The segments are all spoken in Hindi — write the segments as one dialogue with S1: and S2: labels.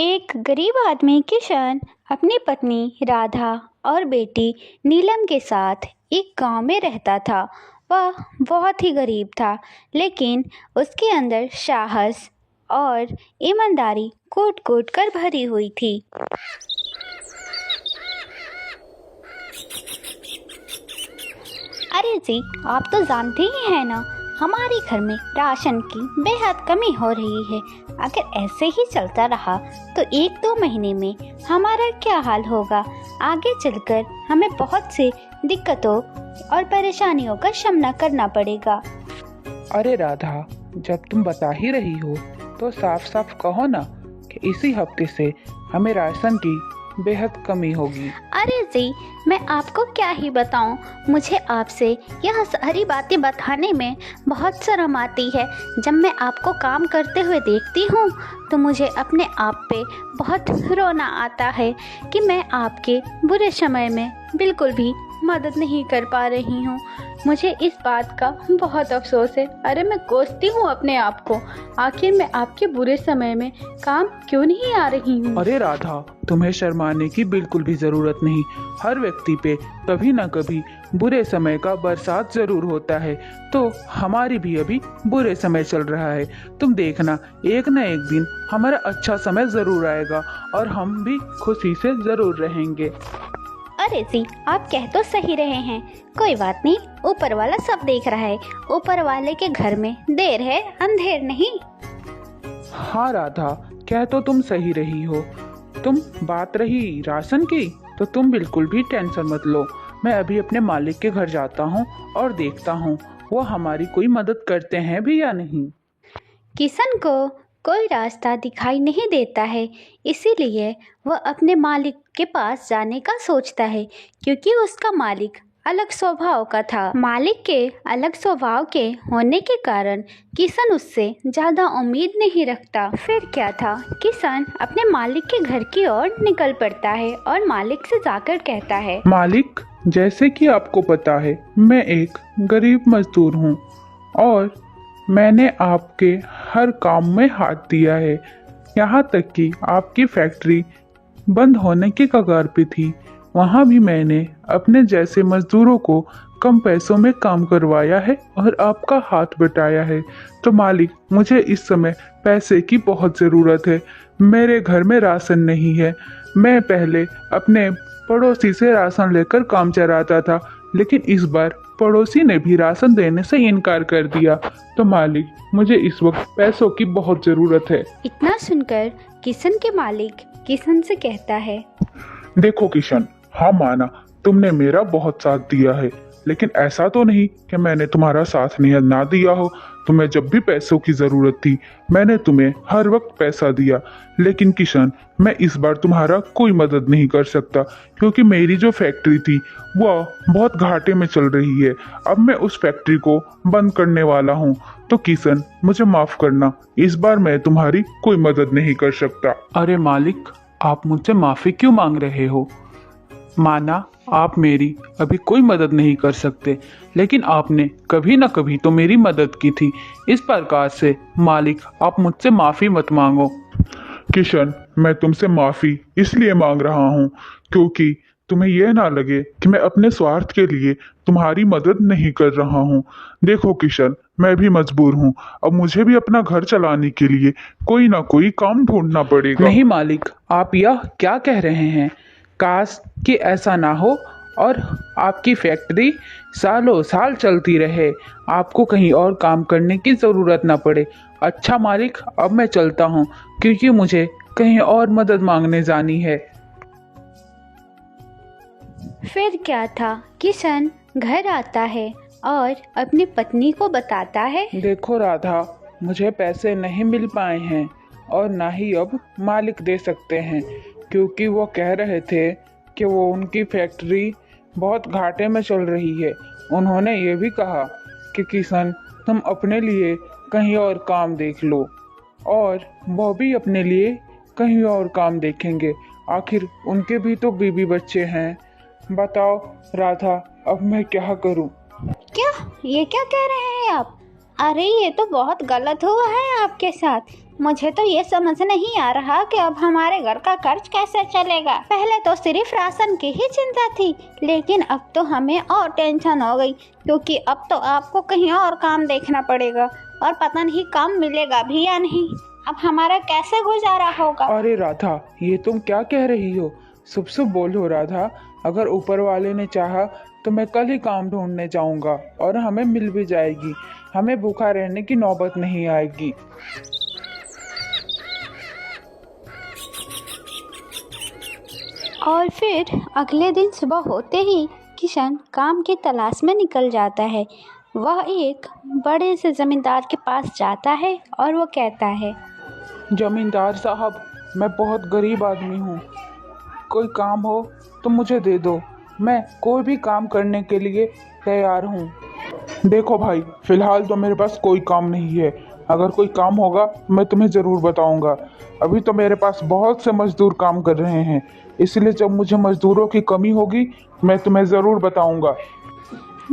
S1: एक गरीब आदमी किशन अपनी पत्नी राधा और बेटी नीलम के साथ एक गांव में रहता था। वह बहुत ही गरीब था, लेकिन उसके अंदर साहस और ईमानदारी कूट कूट कर भरी हुई थी। अरे जी, आप तो जानते ही हैं ना, हमारे घर में राशन की बेहद कमी हो रही है। अगर ऐसे ही चलता रहा तो 1-2 महीने में हमारा क्या हाल होगा। आगे चलकर हमें बहुत सी दिक्कतों और परेशानियों का सामना करना पड़ेगा।
S2: अरे राधा, जब तुम बता ही रही हो तो साफ साफ कहो ना कि इसी हफ्ते से हमें राशन की बेहद कमी होगी।
S1: अरे जी, मैं आपको क्या ही बताऊं, मुझे आपसे यह सारी बातें बताने में बहुत शर्म आती है। जब मैं आपको काम करते हुए देखती हूं तो मुझे अपने आप पे बहुत रोना आता है कि मैं आपके बुरे समय में बिल्कुल भी मदद नहीं कर पा रही हूँ। मुझे इस बात का बहुत अफसोस है। अरे मैं कोसती हूँ अपने आप को, आखिर मैं आपके बुरे समय में काम क्यों नहीं आ रही हूँ।
S2: अरे राधा, तुम्हें शर्माने की बिल्कुल भी जरूरत नहीं। हर व्यक्ति पे कभी ना कभी बुरे समय का बरसात जरूर होता है। तो हमारी भी अभी बुरे समय चल रहा है। तुम देखना, एक न एक दिन हमारा अच्छा समय जरूर आएगा और हम भी खुशी से जरूर रहेंगे।
S1: अरे जी, आप कह तो सही रहे हैं। कोई बात नहीं, ऊपर वाला सब देख रहा है। ऊपर वाले के घर में देर है अंधेर नहीं।
S2: हाँ राधा, कह तो तुम सही रही हो। तुम बात रही राशन की, तो तुम बिल्कुल भी टेंशन मत लो। मैं अभी अपने मालिक के घर जाता हूँ और देखता हूँ वो हमारी कोई मदद करते हैं भी या नहीं।
S1: किशन को कोई रास्ता दिखाई नहीं देता है, इसीलिए वह अपने मालिक के पास जाने का सोचता है, क्योंकि उसका मालिक अलग स्वभाव का था। मालिक के अलग स्वभाव के होने के कारण किशन उससे ज़्यादा उम्मीद नहीं रखता। फिर क्या था, किशन अपने मालिक के घर की ओर निकल पड़ता है और मालिक से जाकर कहता है,
S2: मालिक, जैसे कि आपको पता है मैं एक गरीब मजदूर हूँ और मैंने आपके हर काम में हाथ दिया है। यहाँ तक कि आपकी फैक्ट्री बंद होने की कगार पे थी, वहाँ भी मैंने अपने जैसे मजदूरों को कम पैसों में काम करवाया है और आपका हाथ बटाया है। तो मालिक, मुझे इस समय पैसे की बहुत ज़रूरत है। मेरे घर में राशन नहीं है। मैं पहले अपने पड़ोसी से राशन लेकर काम चलाता था, लेकिन इस बार पड़ोसी ने भी राशन देने से इनकार कर दिया। तो मालिक, मुझे इस वक्त पैसों की बहुत ज़रूरत है।
S1: इतना सुनकर किशन के मालिक किशन से कहता है,
S2: देखो किशन, हाँ माना तुमने मेरा बहुत साथ दिया है, लेकिन ऐसा तो नहीं कि मैंने तुम्हारा साथ नहीं ना दिया हो। तुम्हें जब भी पैसों की जरूरत थी मैंने तुम्हें हर वक्त पैसा दिया। लेकिन किशन, मैं इस बार तुम्हारा कोई मदद नहीं कर सकता, क्योंकि मेरी जो फैक्ट्री थी वह बहुत घाटे में चल रही है। अब मैं उस फैक्ट्री को बंद करने वाला हूँ। तो किशन, मुझे माफ करना, इस बार मैं तुम्हारी कोई मदद नहीं कर सकता। अरे मालिक, आप मुझसे माफी क्यों मांग रहे हो? माना आप मेरी अभी कोई मदद नहीं कर सकते, लेकिन आपने कभी ना कभी तो मेरी मदद की थी। इस प्रकार से मालिक, आप मुझसे माफी मत मांगो। किशन, मैं तुमसे माफी इसलिए मांग रहा हूँ क्योंकि तुम्हें यह ना लगे कि मैं अपने स्वार्थ के लिए तुम्हारी मदद नहीं कर रहा हूँ। देखो किशन, मैं भी मजबूर हूँ। अब मुझे भी अपना घर चलाने के लिए कोई ना कोई काम ढूंढना पड़ेगा। नहीं मालिक, आप यह क्या कह रहे हैं? काश कि ऐसा ना हो और आपकी फैक्ट्री सालों साल चलती रहे, आपको कहीं और काम करने की ज़रूरत ना पड़े। अच्छा मालिक, अब मैं चलता हूँ क्योंकि मुझे कहीं और मदद मांगने जानी है।
S1: फिर क्या था, किशन घर आता है और अपनी पत्नी को बताता है,
S2: देखो राधा, मुझे पैसे नहीं मिल पाए हैं और ना ही अब मालिक दे सकते हैं, क्योंकि वो कह रहे थे कि वो उनकी फैक्ट्री बहुत घाटे में चल रही है। उन्होंने ये भी कहा कि किशन, तुम अपने लिए कहीं और काम देख लो, और वो भी अपने लिए कहीं और काम देखेंगे। आखिर उनके भी तो बीवी बच्चे हैं। बताओ राधा, अब मैं क्या करूं?
S1: क्या ये क्या कह रहे हैं आप? अरे ये तो बहुत गलत हुआ है आपके साथ। मुझे तो ये समझ नहीं आ रहा कि अब हमारे घर का खर्च कैसे चलेगा। पहले तो सिर्फ राशन की ही चिंता थी, लेकिन अब तो हमें और टेंशन हो गई, क्योंकि अब तो आपको कहीं और काम देखना पड़ेगा और पता नहीं काम मिलेगा भी या नहीं। अब हमारा कैसे गुजारा होगा।
S3: अरे राधा, ये तुम क्या कह रही हो? शुभ शुभ बोलो राधा। अगर ऊपर वाले ने चाहा तो मैं कल ही काम ढूंढने जाऊंगा और हमें मिल भी जाएगी। हमें भूखा रहने की नौबत नहीं आएगी।
S1: और फिर अगले दिन सुबह होते ही किशन काम की तलाश में निकल जाता है। वह एक बड़े से जमींदार के पास जाता है और वो कहता है,
S3: जमींदार साहब, मैं बहुत गरीब आदमी हूँ, कोई काम हो तो मुझे दे दो। मैं कोई भी काम करने के लिए तैयार हूँ।
S2: देखो भाई, फिलहाल तो मेरे पास कोई काम नहीं है। अगर कोई काम होगा मैं तुम्हें ज़रूर बताऊंगा। अभी तो मेरे पास बहुत से मजदूर काम कर रहे हैं, इसलिए जब मुझे मजदूरों की कमी होगी मैं तुम्हें ज़रूर बताऊंगा।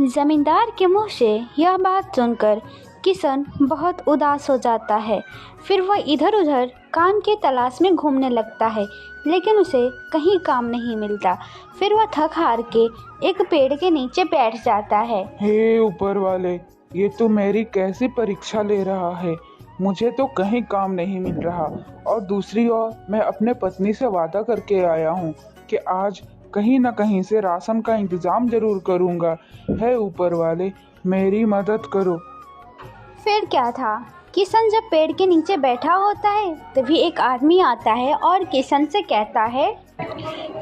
S1: जमींदार के मुंह से यह बात सुनकर किशन बहुत उदास हो जाता है। फिर वह इधर उधर काम की तलाश में घूमने लगता है, लेकिन उसे कहीं काम नहीं मिलता। फिर वह थक हार के एक पेड़ के नीचे बैठ जाता है।
S3: हे ऊपर वाले, ये तो मेरी कैसी परीक्षा ले रहा है। मुझे तो कहीं काम नहीं मिल रहा, और दूसरी ओर मैं अपने पत्नी से वादा करके आया हूँ कि आज कहीं न कहीं से राशन का इंतजाम जरूर करूँगा। हे ऊपर वाले, मेरी मदद करो।
S1: फिर क्या था, किशन जब पेड़ के नीचे बैठा होता है तभी एक आदमी आता है और किशन से कहता है,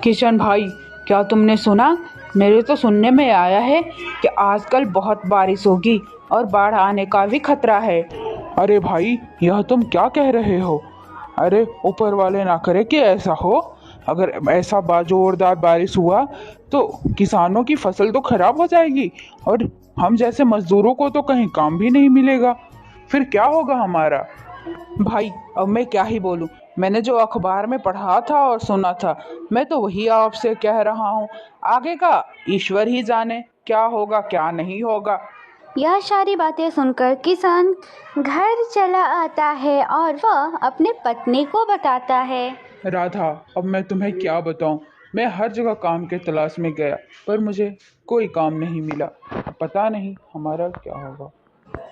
S3: किशन भाई, क्या तुमने सुना? मेरे तो सुनने में आया है कि आजकल बहुत बारिश होगी और बाढ़ आने का भी खतरा है।
S2: अरे भाई, यह तुम क्या कह रहे हो? अरे ऊपर वाले ना करे कि ऐसा हो। अगर ऐसा जोरदार बारिश हुआ तो किसानों की फसल तो खराब हो जाएगी और हम जैसे मजदूरों को तो कहीं काम भी नहीं मिलेगा। फिर क्या होगा हमारा?
S3: भाई, अब मैं क्या ही बोलूं। मैंने जो अखबार में पढ़ा था और सुना था, मैं तो वही आपसे कह रहा हूँ। आगे का ईश्वर ही जाने, क्या होगा क्या नहीं होगा।
S1: यह सारी बातें सुनकर किशन घर चला आता है और वह अपने पत्नी को बताता है।
S3: राधा, अब मैं तुम्हें क्या बताऊं। मैं हर जगह काम के तलाश में गया, पर मुझे कोई काम नहीं मिला। पता नहीं हमारा क्या होगा।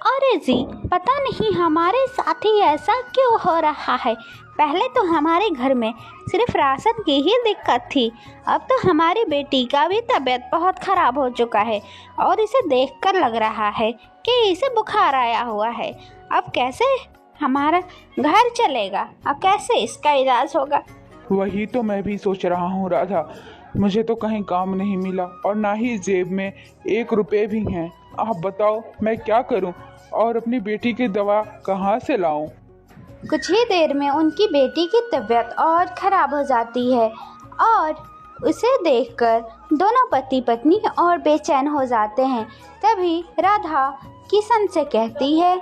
S1: अरे जी, पता नहीं हमारे साथ ही ऐसा क्यों हो रहा है। पहले तो हमारे घर में सिर्फ राशन की ही दिक्कत थी, अब तो हमारी बेटी का भी तबीयत बहुत ख़राब हो चुका है और इसे देखकर लग रहा है कि इसे बुखार आया हुआ है। अब कैसे हमारा घर चलेगा, अब कैसे इसका इलाज होगा।
S3: वही तो मैं भी सोच रहा हूँ राधा। मुझे तो कहीं काम नहीं मिला और ना ही जेब में 1 रुपये भी हैं। आप बताओ मैं क्या करूँ और अपनी बेटी की दवा कहाँ से लाऊं?
S1: कुछ ही देर में उनकी बेटी की तबीयत और ख़राब हो जाती है और उसे देखकर दोनों पति पत्नी और बेचैन हो जाते हैं। तभी राधा किशन से कहती है,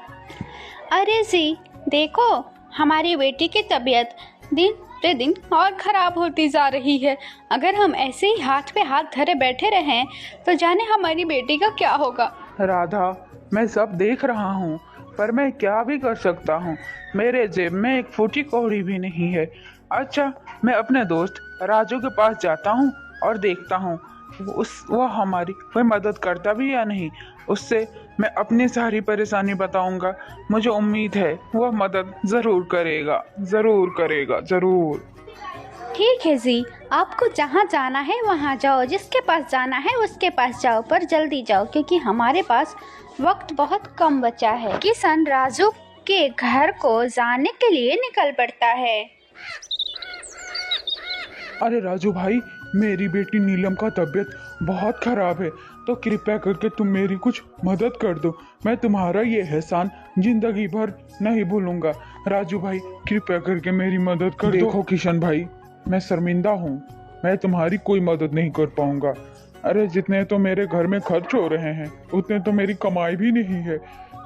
S1: अरे जी देखो, हमारी बेटी की तबीयत दिन प्रतिदिन और ख़राब होती जा रही है। अगर हम ऐसे ही हाथ पे हाथ धरे बैठे रहें तो जाने हमारी बेटी का क्या होगा।
S3: राधा, मैं सब देख रहा हूँ, पर मैं क्या भी कर सकता हूँ। मेरे जेब में 1 फूटी कौड़ी भी नहीं है। अच्छा, मैं अपने दोस्त राजू के पास जाता हूँ और देखता हूँ वह हमारी कोई मदद करता भी या नहीं। उससे मैं अपनी सारी परेशानी बताऊंगा। मुझे उम्मीद है वह मदद ज़रूर करेगा, ज़रूर करेगा, ज़रूर।
S1: ठीक है जी, आपको जहाँ जाना है वहाँ जाओ, जिसके पास जाना है उसके पास जाओ, पर जल्दी जाओ क्योंकि हमारे पास वक्त बहुत कम बचा है। किशन राजू के घर को जाने के लिए निकल पड़ता है।
S2: अरे राजू भाई, मेरी बेटी नीलम का तबीयत बहुत खराब है, तो कृपया करके तुम मेरी कुछ मदद कर दो। मैं तुम्हारा ये एहसान जिंदगी भर नहीं भूलूंगा। राजू भाई, कृपया करके मेरी मदद कर दो। देखो किशन भाई, मैं शर्मिंदा हूँ, मैं तुम्हारी कोई मदद नहीं कर पाऊंगा। अरे जितने तो मेरे घर में खर्च हो रहे हैं उतने तो मेरी कमाई भी नहीं है।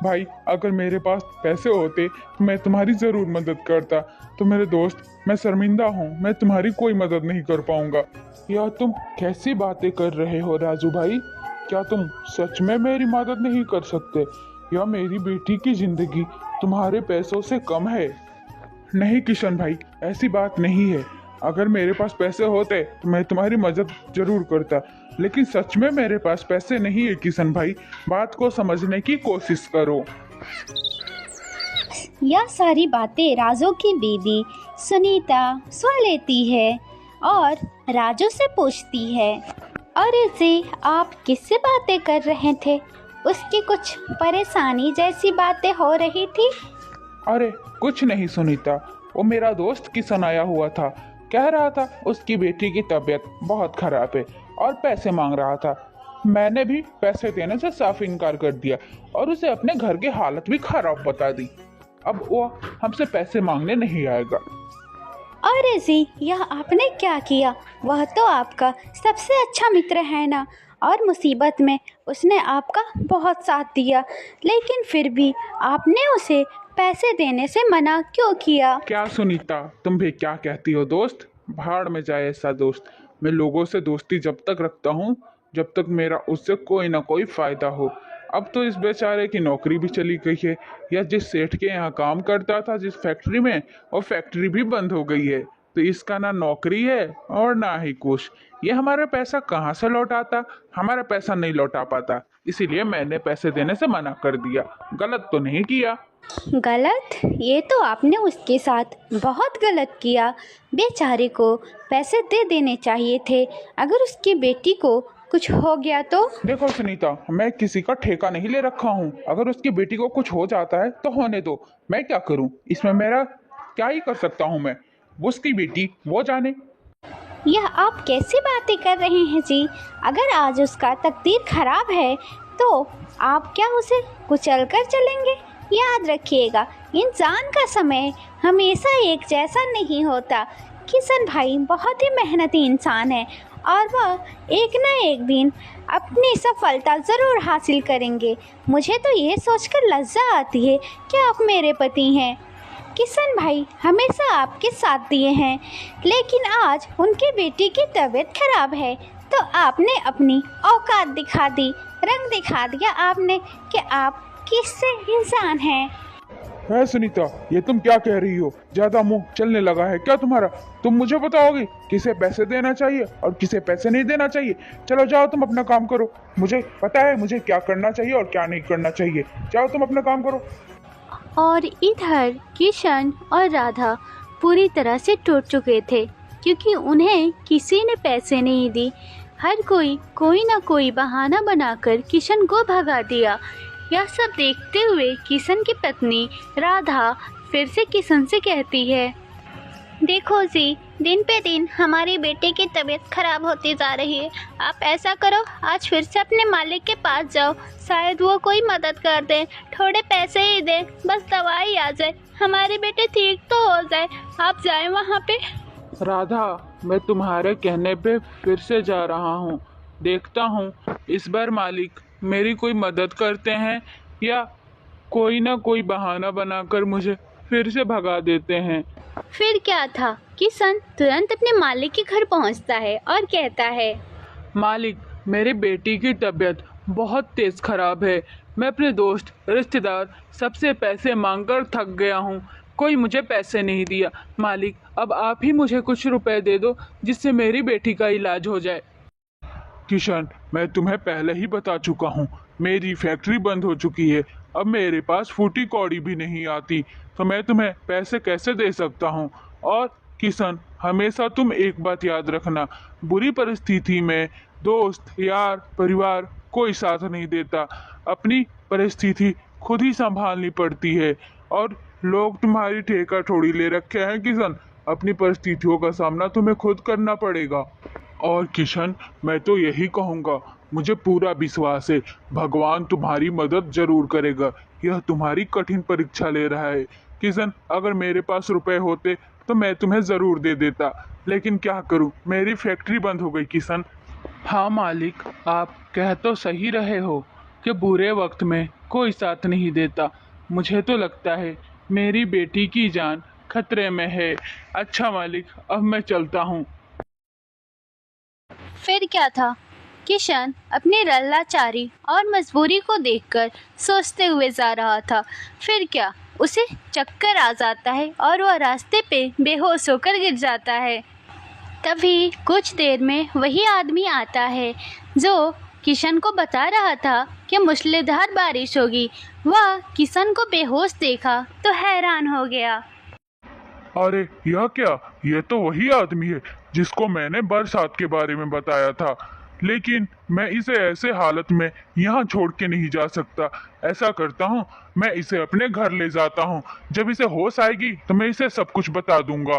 S2: भाई, अगर मेरे पास पैसे होते तो मैं तुम्हारी ज़रूर मदद करता। तो मेरे दोस्त, मैं शर्मिंदा हूँ, मैं तुम्हारी कोई मदद नहीं कर पाऊंगा। या तुम कैसी बातें कर रहे हो राजू भाई? क्या तुम सच में मेरी मदद नहीं कर सकते? या मेरी बेटी की ज़िंदगी तुम्हारे पैसों से कम है? नहीं किशन भाई, ऐसी बात नहीं है। अगर मेरे पास पैसे होते तो मैं तुम्हारी मदद जरूर करता, लेकिन सच में मेरे पास पैसे नहीं है किशन भाई। बात को समझने की कोशिश करो।
S1: यह सारी बातें राजू की बीवी सुनीता सुन लेती है और राजू से पूछती है, अरे जी आप किससे बातें कर रहे थे? उसकी कुछ परेशानी जैसी बातें हो रही थी।
S3: अरे कुछ नहीं सुनीता, वो मेरा दोस्त किशन आया हुआ था। कह रहा था उसकी बेटी की तबीयत बहुत खराब है और पैसे मांग रहा था। मैंने भी पैसे देने से साफ इनकार कर दिया और उसे अपने घर की हालत भी खराब बता दी। अब वो हमसे पैसे मांगने नहीं आएगा।
S1: अरे जी यह आपने क्या किया? वह तो आपका सबसे अच्छा मित्र है ना, और मुसीबत में उसने आपका बहुत साथ दिया, लेकिन फिर भी आपने उसे पैसे देने से मना क्यों किया?
S3: क्या सुनीता, तुम भी क्या कहती हो दोस्त? भाड़ में जाए ऐसा दोस्त। मैं लोगों से दोस्ती जब तक रखता हूँ जब तक मेरा उससे कोई ना कोई फायदा हो। अब तो इस बेचारे की नौकरी भी चली गई है, या जिस सेठ के यहाँ काम करता था जिस फैक्ट्री में, वो फैक्ट्री भी बंद हो गई है। तो इसका ना नौकरी है और ना ही कुछ। ये हमारा पैसा कहाँ से लौटाता? हमारा पैसा नहीं लौटा पाता, इसीलिए मैंने पैसे देने से मना कर दिया। गलत तो नहीं किया।
S1: गलत? ये तो आपने उसके साथ बहुत गलत किया। बेचारे को पैसे दे देने चाहिए थे, अगर उसकी बेटी को कुछ हो गया तो।
S3: देखो सुनीता, मैं किसी का ठेका नहीं ले रखा हूँ। अगर उसकी बेटी को कुछ हो जाता है तो होने दो, मैं क्या करूँ? इसमें मेरा क्या ही कर सकता हूँ मैं? उसकी बेटी वो जाने।
S1: यह आप कैसी बातें कर रहे हैं जी? अगर आज उसका तकदीर खराब है तो आप क्या उसे कुचल कर चलेंगे? याद रखिएगा, इंसान का समय हमेशा एक जैसा नहीं होता। किशन भाई बहुत ही मेहनती इंसान है और वह एक न एक दिन अपनी सफलता ज़रूर हासिल करेंगे। मुझे तो ये सोचकर लज्जा आती है कि आप मेरे पति हैं। किशन भाई हमेशा आपके साथ दिए हैं, लेकिन आज उनकी बेटी की तबीयत खराब है तो आपने अपनी औकात दिखा दी, रंग दिखा दिया आपने कि आप किससे इंसान हैं।
S3: है सुनीता, ये तुम क्या कह रही हो? ज्यादा मुंह चलने लगा है क्या तुम्हारा? तुम मुझे बताओगे किसे पैसे देना चाहिए और किसे पैसे नहीं देना चाहिए? चलो जाओ, तुम अपना काम करो। मुझे पता है मुझे क्या करना चाहिए और क्या नहीं करना चाहिए। जाओ तुम अपना काम करो।
S1: और इधर किशन और राधा पूरी तरह से टूट चुके थे, क्योंकि उन्हें किसी ने पैसे नहीं दी। हर कोई ना कोई बहाना बनाकर किशन को भगा दिया। यह सब देखते हुए किशन की पत्नी राधा फिर से किशन से कहती है, देखो जी, दिन पे दिन हमारी बेटी की तबीयत खराब होती जा रही है। आप ऐसा करो, आज फिर से अपने मालिक के पास जाओ, शायद वो कोई मदद कर दे। थोड़े पैसे ही दे, बस दवाई आ जाए, हमारी बेटी ठीक तो हो जाए। आप जाएं वहाँ पे।
S3: राधा, मैं तुम्हारे कहने पे फिर से जा रहा हूँ। देखता हूँ इस बार मालिक मेरी कोई मदद करते हैं या कोई ना कोई बहाना बनाकर मुझे फिर से भगा देते हैं।
S1: फिर क्या था, किशन तुरंत अपने मालिक के घर पहुँचता है और कहता है,
S3: मालिक, मेरी बेटी की तबीयत बहुत तेज खराब है। मैं अपने दोस्त रिश्तेदार सबसे पैसे मांगकर थक गया हूँ, कोई मुझे पैसे नहीं दिया। मालिक, अब आप ही मुझे कुछ रुपए दे दो जिससे मेरी बेटी का इलाज हो जाए। किशन, मैं तुम्हें पहले ही बता चुका हूँ, मेरी फैक्ट्री बंद हो चुकी है। अब मेरे पास फूटी कौड़ी भी नहीं आती, तो मैं तुम्हें पैसे कैसे दे सकता हूँ? और किशन, हमेशा तुम एक बात याद रखना, बुरी परिस्थिति में दोस्त, यार, परिवार कोई साथ नहीं देता। अपनी परिस्थिति खुद ही संभालनी पड़ती है और लोग तुम्हारी ठेका थोड़ी ले रखे हैं। किशन, अपनी परिस्थितियों का सामना तुम्हें खुद करना पड़ेगा। और किशन, मैं तो यही कहूँगा, मुझे पूरा विश्वास है भगवान तुम्हारी मदद जरूर करेगा। यह तुम्हारी कठिन परीक्षा ले रहा है। किशन, अगर मेरे पास रुपए होते तो मैं तुम्हें ज़रूर दे देता, लेकिन क्या करूं, मेरी फैक्ट्री बंद हो गई। किशन, हाँ मालिक, आप कह तो सही रहे हो कि बुरे वक्त में कोई साथ नहीं देता। मुझे तो लगता है मेरी बेटी की जान खतरे में है। अच्छा मालिक, अब मैं चलता हूँ।
S1: फिर क्या था, किशन अपनी लल्लाचारी और मजबूरी को देखकर सोचते हुए जा रहा था। फिर क्या, उसे चक्कर आ जाता है और वह रास्ते पे बेहोश होकर गिर जाता है। तभी कुछ देर में वही आदमी आता है जो किशन को बता रहा था कि मूसलाधार बारिश होगी। वह किशन को बेहोश देखा तो हैरान हो गया।
S2: अरे यह क्या, यह तो वही आदमी है जिसको मैंने बरसात के बारे में बताया था, लेकिन मैं इसे ऐसे हालत में यहाँ छोड़ के नहीं जा सकता। ऐसा करता हूँ, मैं इसे अपने घर ले जाता हूँ। जब इसे होश आएगी तो मैं इसे सब कुछ बता दूंगा।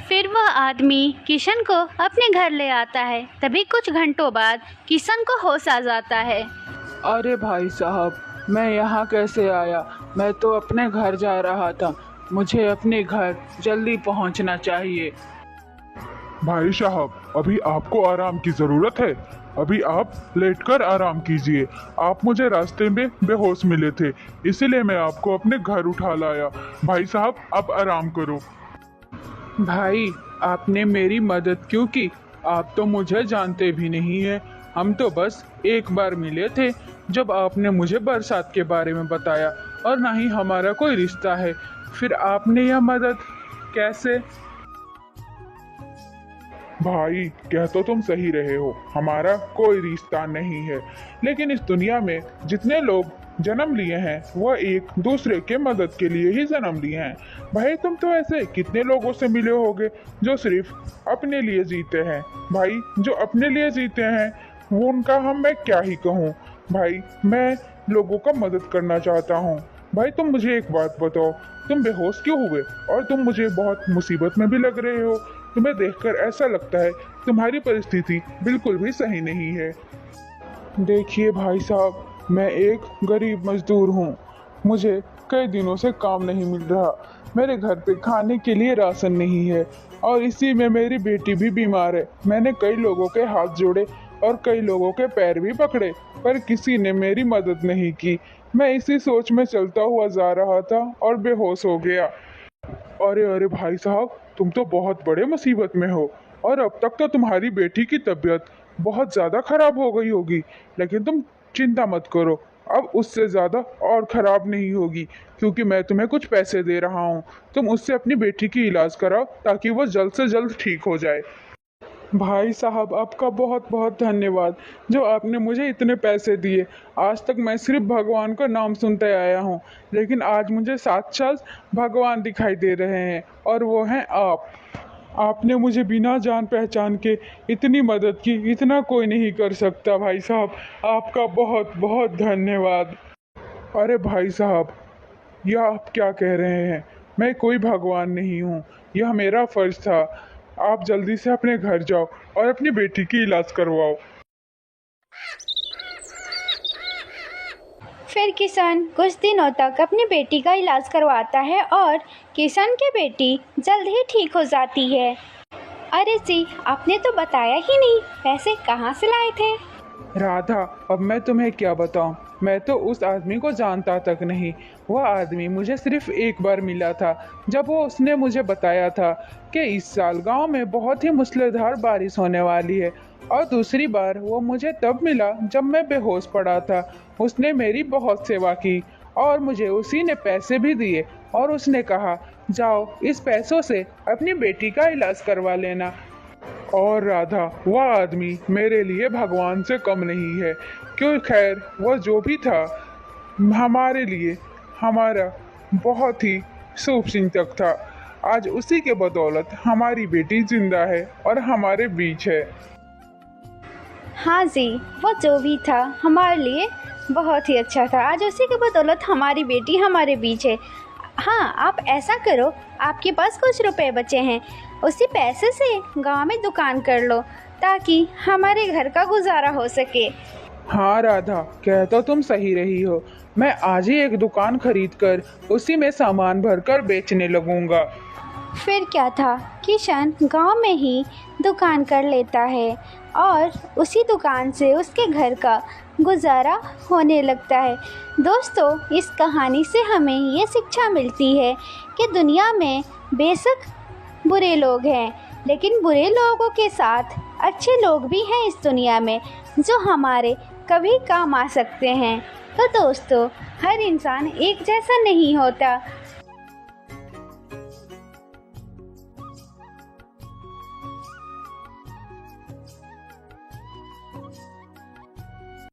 S1: फिर वह आदमी किशन को अपने घर ले आता है। तभी कुछ घंटों बाद किशन को होश आ जाता है।
S3: अरे भाई साहब, मैं यहाँ कैसे आया? मैं तो अपने घर जा रहा था। मुझे अपने घर जल्दी पहुँचना चाहिए।
S2: भाई साहब, अभी आपको आराम की जरूरत है। अभी आप लेटकर आराम कीजिए। आप मुझे रास्ते में बेहोश मिले थे, इसीलिए मैं आपको अपने घर उठा लाया। भाई साहब, आप आराम करो।
S3: भाई, आपने मेरी मदद क्यों की? आप तो मुझे जानते भी नहीं हैं। हम तो बस एक बार मिले थे जब आपने मुझे बरसात के बारे में बताया, और ना ही हमारा कोई रिश्ता है। फिर आपने यह मदद कैसे?
S2: भाई, कह तो तुम सही रहे हो, हमारा कोई रिश्ता नहीं है, लेकिन इस दुनिया में जितने लोग जन्म लिए हैं वह एक दूसरे के मदद के लिए ही जन्म लिए हैं। भाई, तुम तो ऐसे कितने लोगों से मिले होगे जो सिर्फ अपने लिए जीते हैं। भाई, जो अपने लिए जीते हैं वो उनका मैं क्या ही कहूँ। भाई, मैं लोगों का मदद करना चाहता हूँ। भाई, तुम मुझे एक बात बताओ, तुम बेहोश क्यों हुए? और तुम मुझे बहुत मुसीबत में भी लग रहे हो। तुम्हें देखकर ऐसा लगता है तुम्हारी परिस्थिति बिल्कुल भी सही नहीं है। देखिए भाई साहब, मैं एक गरीब मजदूर हूँ। मुझे कई दिनों से काम नहीं मिल रहा। मेरे घर पे खाने के लिए राशन नहीं है, और इसी में मेरी बेटी भी बीमार है। मैंने कई लोगों के हाथ जोड़े और कई लोगों के पैर भी पकड़े, पर किसी ने मेरी मदद नहीं की। मैं इसी सोच में चलता हुआ जा रहा था और बेहोश हो गया। अरे अरे भाई साहब, तुम तो बहुत बड़े मुसीबत में हो, और अब तक तो तुम्हारी बेटी की तबीयत बहुत ज़्यादा खराब हो गई होगी। लेकिन तुम चिंता मत करो, अब उससे ज़्यादा और ख़राब नहीं होगी, क्योंकि मैं तुम्हें कुछ पैसे दे रहा हूँ। तुम उससे अपनी बेटी की इलाज कराओ ताकि वो जल्द से जल्द ठीक हो जाए। भाई साहब, आपका बहुत बहुत धन्यवाद जो आपने मुझे इतने पैसे दिए। आज तक मैं सिर्फ भगवान का नाम सुनते आया हूँ, लेकिन आज मुझे साक्षात भगवान दिखाई दे रहे हैं, और वो हैं आप। आपने मुझे बिना जान पहचान के इतनी मदद की, इतना कोई नहीं कर सकता। भाई साहब, आपका बहुत बहुत धन्यवाद। अरे भाई साहब, यह आप क्या कह रहे हैं? मैं कोई भगवान नहीं हूँ, यह मेरा फर्ज था। आप जल्दी से अपने घर जाओ और अपनी बेटी की इलाज करवाओ।
S1: फिर किशन कुछ दिनों तक अपनी बेटी का इलाज करवाता है और किशन की बेटी जल्द ही ठीक हो जाती है। अरे जी, आपने तो बताया ही नहीं, पैसे कहाँ से लाए थे?
S3: राधा, अब मैं तुम्हें क्या बताऊं? मैं तो उस आदमी को जानता तक नहीं। वह आदमी मुझे सिर्फ एक बार मिला था, जब उसने मुझे बताया था कि इस साल गांव में बहुत ही मूसलाधार बारिश होने वाली है। और दूसरी बार वो मुझे तब मिला जब मैं बेहोश पड़ा था। उसने मेरी बहुत सेवा की और मुझे उसी ने पैसे भी दिए, और उसने कहा, जाओ इस पैसों से अपनी बेटी का इलाज करवा लेना।
S2: और राधा, वह आदमी मेरे लिए भगवान से कम नहीं है। क्यों, खैर वह जो भी था, हमारे लिए हमारा बहुत ही शुभचिंतक था। आज उसी के बदौलत हमारी बेटी जिंदा है और हमारे बीच है।
S1: हाँ जी, वो जो भी था हमारे लिए बहुत ही अच्छा था। आज उसी के बदौलत हमारी बेटी हमारे बीच है। हाँ, आप ऐसा करो, आपके पास कुछ रुपए बचे हैं, उसी पैसे से गांव में दुकान कर लो ताकि हमारे घर का गुजारा हो सके।
S3: हाँ राधा, कह तो तुम सही रही हो। मैं आज ही एक दुकान खरीदकर उसी में सामान भरकर बेचने लगूंगा।
S1: फिर क्या था, किशन गांव में ही दुकान कर लेता है और उसी दुकान से उसके घर का गुजारा होने लगता है। दोस्तों, इस कहानी से हमें ये शिक्षा मिलती है कि दुनिया में बेशक बुरे लोग हैं, लेकिन बुरे लोगों के साथ अच्छे लोग भी हैं इस दुनिया में जो हमारे कभी काम आ सकते हैं। तो दोस्तों, हर इंसान एक जैसा नहीं होता।